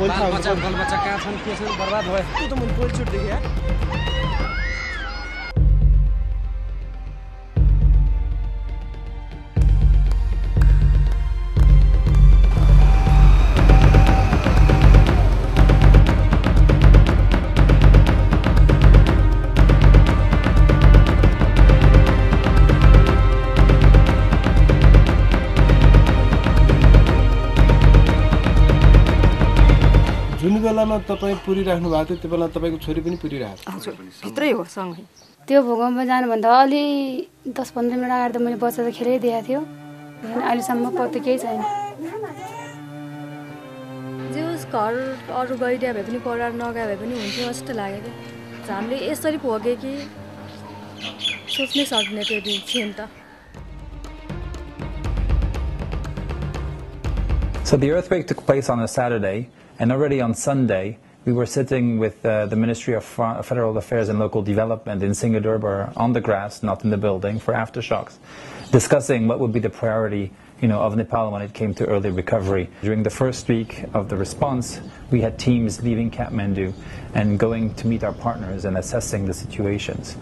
बालबच्चा कहाँ छन् के छन् बर्बाद भयो त्यो त मैले पहिलोचोटि देखेँ यार जुन बेलामा तपाईँ पुरिराख्नु भएको थियो त्यो बेला तपाईँको छोरी पनि पुरिरहेको थियो हजुर भित्रै हो सँगै त्यो भूकम्प जानुभन्दा अलि 10-15 मिनट अगाडि त मैले बच्चा त खेलाइदिएको थियो अहिलेसम्म पत्तो केही छैन जे उस घर अरू गइदिया भए पनि परिवार नगए भए पनि हुन्थ्यो जस्तो लाग्यो क्या हामीले यसरी भोगे कि सोच्नै सक्ने त्यो दिन थिएन त So the earthquake took place on a Saturday, and already on Sunday, we were sitting with the Ministry of Federal Affairs and Local Development in Singapore on the grass, not in the building, for aftershocks, discussing what would be the priority of Nepal when it came to early recovery. During the first week of the response, we had teams leaving Kathmandu and going to meet our partners and assessing the situations.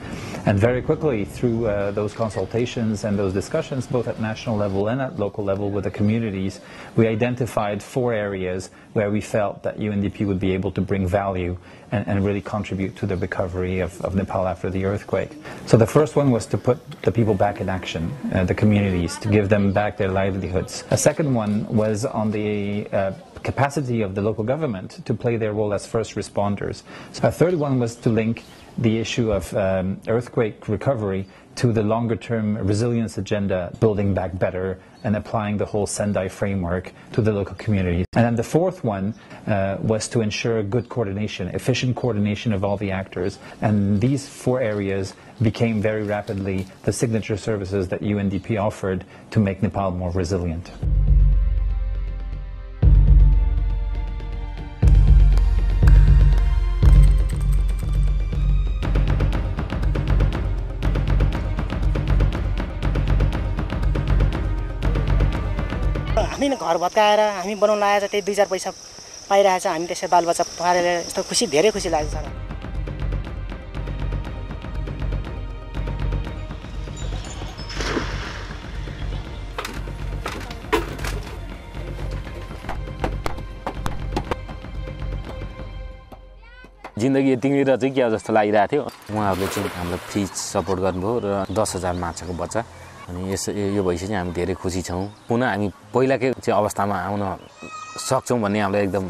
And very quickly, through those consultations and those discussions, both at national level and at local level with the communities, we identified 4 areas where we felt that UNDP would be able to bring value and really contribute to the recovery of Nepal after the earthquake. So the first one was to put the people back in action, the communities, to give them back their livelihoods. A second one was on the capacity of the local government to play their role as first responders. So a third one was to link the issue of earthquake recovery to the longer-term resilience agenda, building back better and applying the whole Sendai framework to the local communities. And then the fourth one was to ensure good coordination, efficient coordination of all the actors. And these 4 areas became very rapidly the signature services that UNDP offered to make Nepal more resilient. हामी घर भत्काएर हामी बनाउन आएर त्यही 2-4 पैसा पाइरहेछ हामी त्यसै बालबच्चा पालेर यस्तो खुसी धेरै खुसी लाग्छ सर जिन्दगी यतिमै र चाहिँ के जस्तो लागिरहेको थियो उहाँहरूले चाहिँ हामीलाई फ्री सपोर्ट गर्नुभयो र 10,000 माछाको बच्चा अनि यो भइसक्यो हामी धेरै खुसी छौं पुनः हामी पहिलाकै चाहिँ अवस्थामा आउन सक्छौं भन्ने हामीलाई एकदम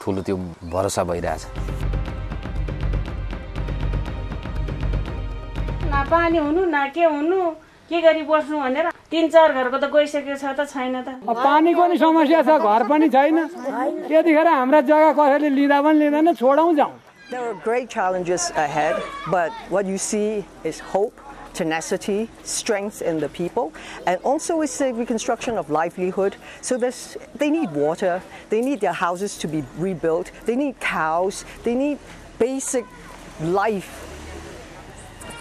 ठुलो त्यो भरोसा भइरहेछ न पानी हुनु न के गरी बस्नु भनेर 3-4 घरको त गइसकेको छ त छैन त पानीको नि समस्या छ घर पनि छैन त्यतिखेर हाम्रो जग्गा कसैले लिँदा पनि लिँदैन छोडौं जाऊ There are great challenges ahead, but what you see is hope, tenacity, strength in the people, and also it's the reconstruction of livelihood. So they need water, they need their houses to be rebuilt, they need cows, they need basic life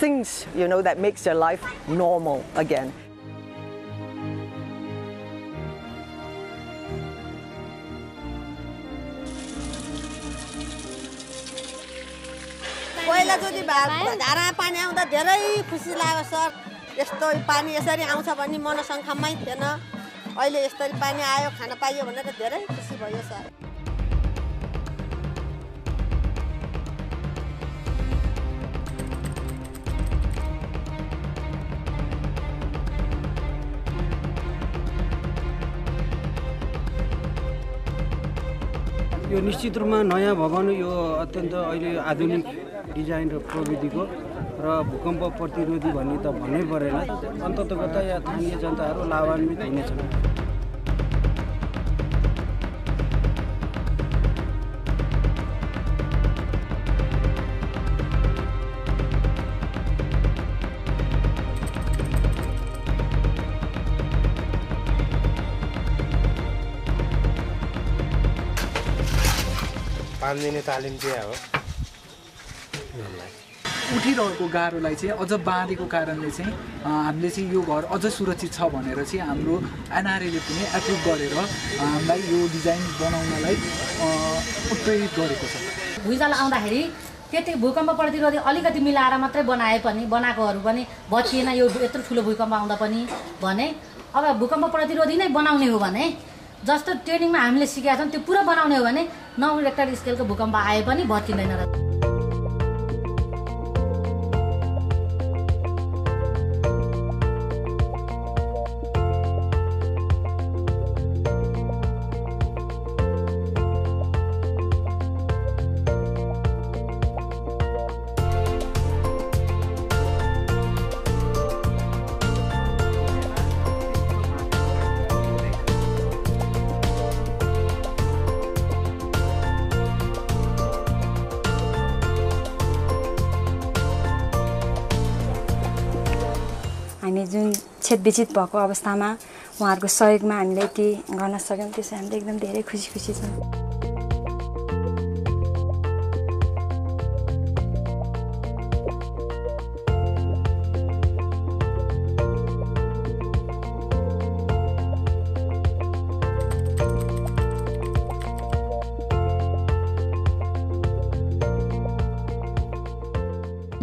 things, that makes their life normal again. पहिला जति धारा पानी आउँदा धेरै खुसी लाग्यो sir यस्तो पानी यसरी आउँछ भन्ने मनसंख्यामै थिएन अहिले यसरी पानी आयो खान पाइयो भनेर धेरै खुसी भयो सर यो निश्चित रूपमा नयाँ भवन यो अत्यन्त अहिले आधुनिक डिजाइन र प्रविधिको र भूकम्प प्रतिरोधी भन्ने त भन्नै परेन अन्ततगत या स्थानीय जनताहरू लाभान्वित हुनेछन् पाँच दिने तालिम दिए हो उठिरहेको गाह्रोलाई चाहिँ अझ बाँधेको कारणले चाहिँ हामीले चाहिँ यो घर अझ सुरक्षित छ भनेर चाहिँ हाम्रो एनआरएले पनि एप्रुभ गरेर हामीलाई यो डिजाइन बनाउनलाई उत्प्रेरित गरेको छ। भुइँचालो आउँदाखेरि त्यति भूकम्प प्रतिरोधी अलिकति मिलाएर मात्रै बनाए पनि बनाएकोहरू पनि बचिएन यो यत्रो ठुलो भूकम्प आउँदा पनि भने अब भूकम्प प्रतिरोधी नै बनाउने हो भने जस्तो ट्रेनिङमा हामीले सिकेका छौँ त्यो पुरा बनाउने हो भने 9 रिक्टर स्केलको भूकम्प आए पनि बचिँदैन र। हामी जुन छेदविच्छेद भएको अवस्थामा उहाँहरूको सहयोगमा हामीले यति गर्न सक्यौँ त्यसै हामीले एकदम धेरै खुसी छौँ।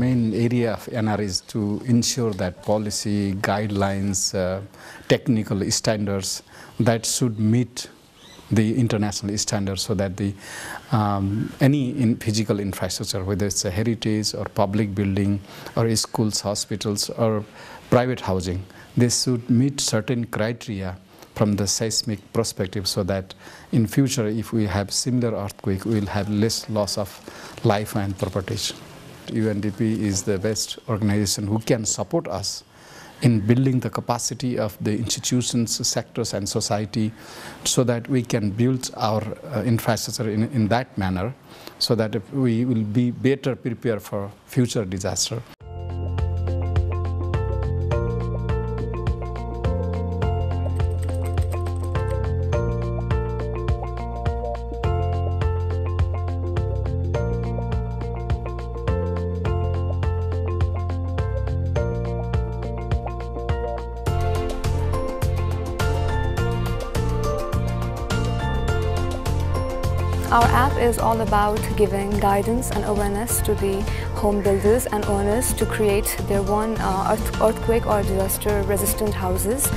Main area of NR is to ensure that policy, guidelines, technical standards that should meet the international standards so that the any physical infrastructure, whether it's a heritage or public building or schools, hospitals or private housing, this should meet certain criteria from the seismic perspective so that in future if we have similar earthquake we will have less loss of life and property. UNDP is the best organization who can support us in building the capacity of the institutions, sectors and society so that we can build our infrastructure in that manner so that we will be better prepared for future disaster. Our app is all about giving guidance and awareness to the home builders and owners to create their own earthquake or disaster resistant houses.